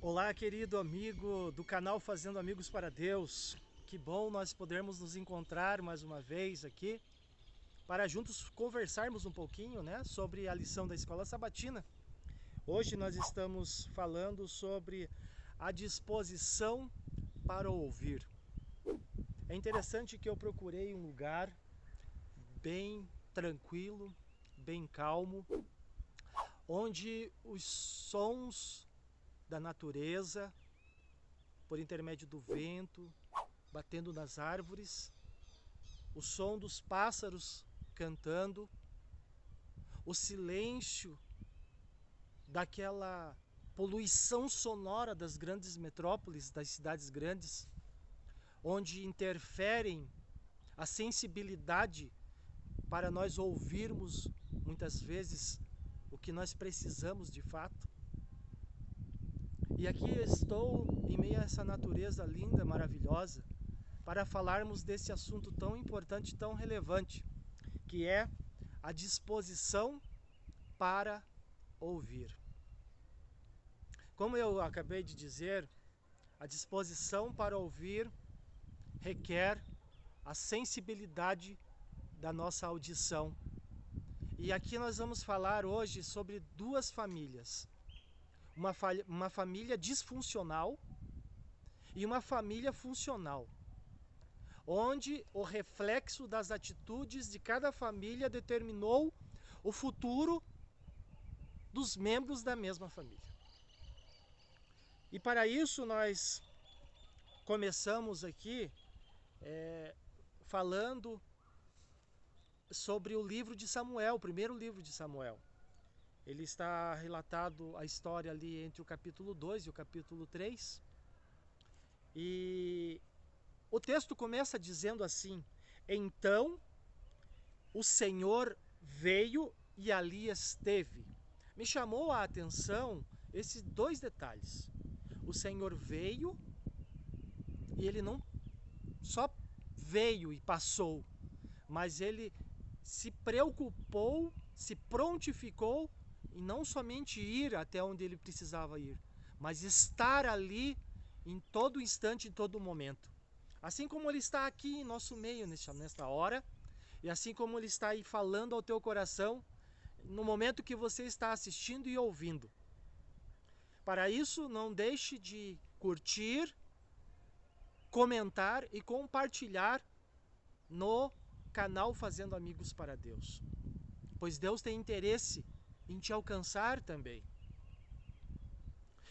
Olá, querido amigo do canal Fazendo Amigos para Deus. Que bom nós podermos nos encontrar mais uma vez aqui para juntos conversarmos um pouquinho, sobre a lição da Escola Sabatina. Hoje nós estamos falando sobre a disposição para ouvir. É interessante que eu procurei um lugar bem tranquilo, bem calmo, onde os sons da natureza, por intermédio do vento, batendo nas árvores, o som dos pássaros cantando, o silêncio daquela poluição sonora das grandes metrópoles, das cidades grandes, onde interferem a sensibilidade para nós ouvirmos muitas vezes o que nós precisamos de fato. E aqui estou em meio a essa natureza linda, maravilhosa, para falarmos desse assunto tão importante, tão relevante, que é a disposição para ouvir. Como eu acabei de dizer, a disposição para ouvir requer a sensibilidade da nossa audição. E aqui nós vamos falar hoje sobre duas famílias. Uma família disfuncional e uma família funcional, onde o reflexo das atitudes de cada família determinou o futuro dos membros da mesma família. E para isso nós começamos aqui falando sobre o livro de Samuel, o primeiro livro de Samuel. Ele está relatado a história ali entre o capítulo 2 e o capítulo 3. E o texto começa dizendo assim: então o Senhor veio e ali esteve. Me chamou a atenção esses dois detalhes. O Senhor veio e ele não só veio e passou, mas ele se preocupou, se prontificou em não somente ir até onde ele precisava ir, mas estar ali em todo instante, em todo momento. Assim como ele está aqui em nosso meio nesta hora, e assim como ele está aí falando ao teu coração no momento que você está assistindo e ouvindo. Para isso, não deixe de curtir, comentar e compartilhar no canal Fazendo Amigos para Deus, pois Deus tem interesse em te alcançar também.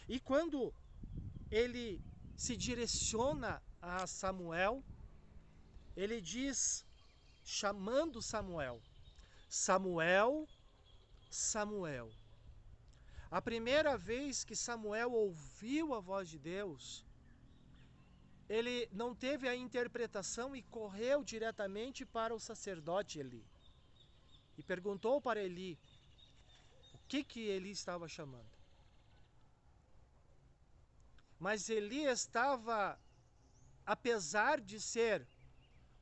E quando ele se direciona a Samuel, ele diz, chamando Samuel: Samuel, Samuel. A primeira vez que Samuel ouviu a voz de Deus, ele não teve a interpretação e correu diretamente para o sacerdote Eli. E perguntou para Eli o que Eli estava chamando. Mas Eli estava, apesar de ser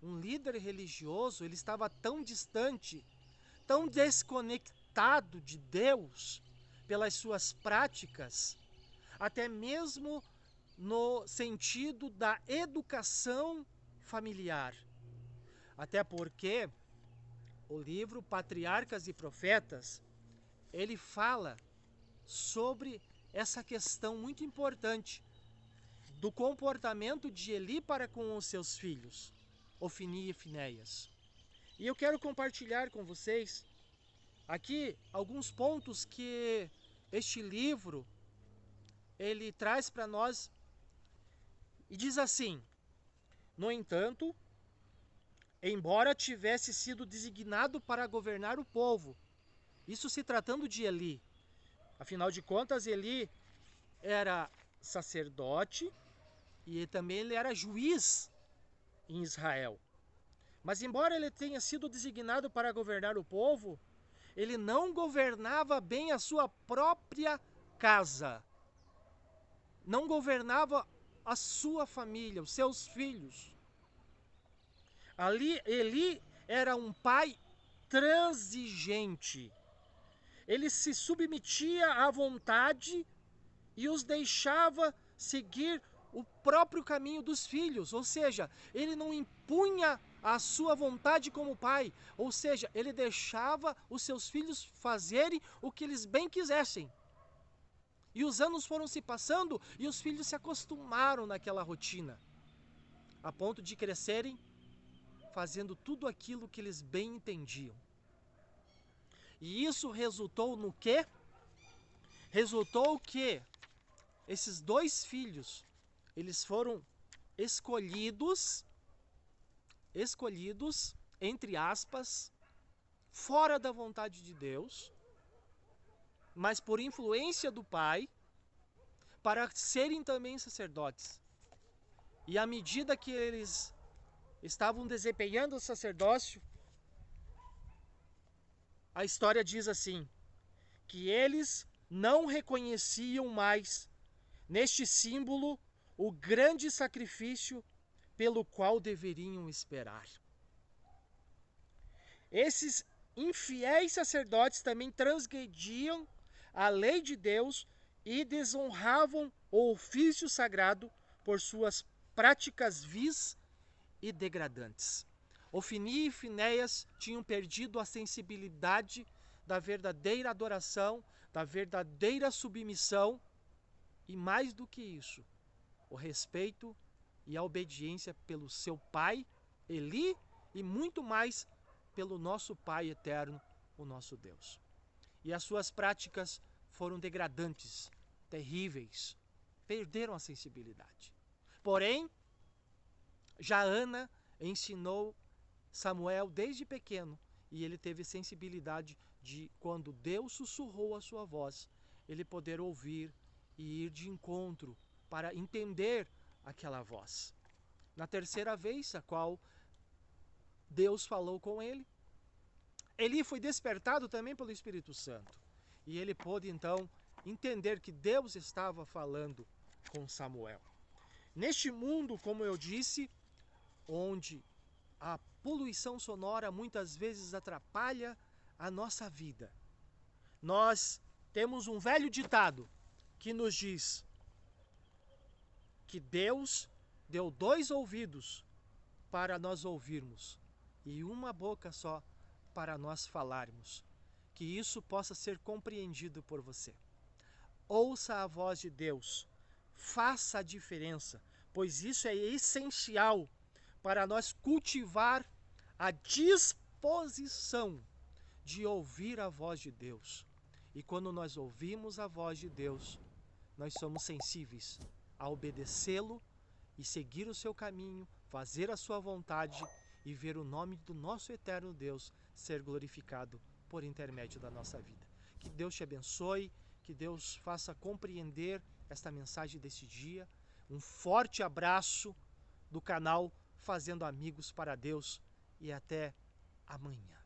um líder religioso, ele estava tão distante, tão desconectado de Deus pelas suas práticas, até mesmo no sentido da educação familiar. Até porque o livro Patriarcas e Profetas, ele fala sobre essa questão muito importante do comportamento de Eli para com os seus filhos, Ofni e Finéias. E eu quero compartilhar com vocês aqui alguns pontos que este livro ele traz para nós e diz assim: no entanto, embora tivesse sido designado para governar o povo, isso se tratando de Eli, afinal de contas Eli era sacerdote e também ele era juiz em Israel. Mas embora ele tenha sido designado para governar o povo, ele não governava bem a sua própria casa. Não governava a sua família, os seus filhos. Ali, Eli era um pai transigente. Ele se submetia à vontade e os deixava seguir o próprio caminho dos filhos, ou seja, ele não impunha a sua vontade como pai, ou seja, ele deixava os seus filhos fazerem o que eles bem quisessem. E os anos foram se passando e os filhos se acostumaram naquela rotina, a ponto de crescerem fazendo tudo aquilo que eles bem entendiam. E isso resultou no quê? Resultou que esses dois filhos, eles foram escolhidos, entre aspas, fora da vontade de Deus, mas por influência do pai, para serem também sacerdotes. E à medida que eles estavam desempenhando o sacerdócio, a história diz assim, que eles não reconheciam mais neste símbolo o grande sacrifício pelo qual deveriam esperar. Esses infiéis sacerdotes também transgrediam a lei de Deus e desonravam o ofício sagrado por suas práticas vis e degradantes. Ofni e Finéias tinham perdido a sensibilidade da verdadeira adoração, da verdadeira submissão e, mais do que isso, o respeito e a obediência pelo seu pai, Eli, e muito mais pelo nosso Pai eterno, o nosso Deus. E as suas práticas foram degradantes, terríveis, perderam a sensibilidade. Porém, já Ana ensinou Samuel desde pequeno e ele teve sensibilidade de, quando Deus sussurrou a sua voz, ele poder ouvir e ir de encontro para entender aquela voz. Na terceira vez, a qual Deus falou com ele, Eli foi despertado também pelo Espírito Santo. E ele pôde então entender que Deus estava falando com Samuel. Neste mundo, como eu disse, onde a poluição sonora muitas vezes atrapalha a nossa vida, nós temos um velho ditado que nos diz que Deus deu 2 ouvidos para nós ouvirmos e uma boca só para nós falarmos. Que isso possa ser compreendido por você. Ouça a voz de Deus, faça a diferença, pois isso é essencial para nós cultivar a disposição de ouvir a voz de Deus. E quando nós ouvimos a voz de Deus, nós somos sensíveis a obedecê-lo e seguir o seu caminho, fazer a sua vontade e ver o nome do nosso eterno Deus ser glorificado por intermédio da nossa vida. Que Deus te abençoe, que Deus faça compreender esta mensagem deste dia. Um forte abraço do canal Fazendo Amigos para Deus e até amanhã.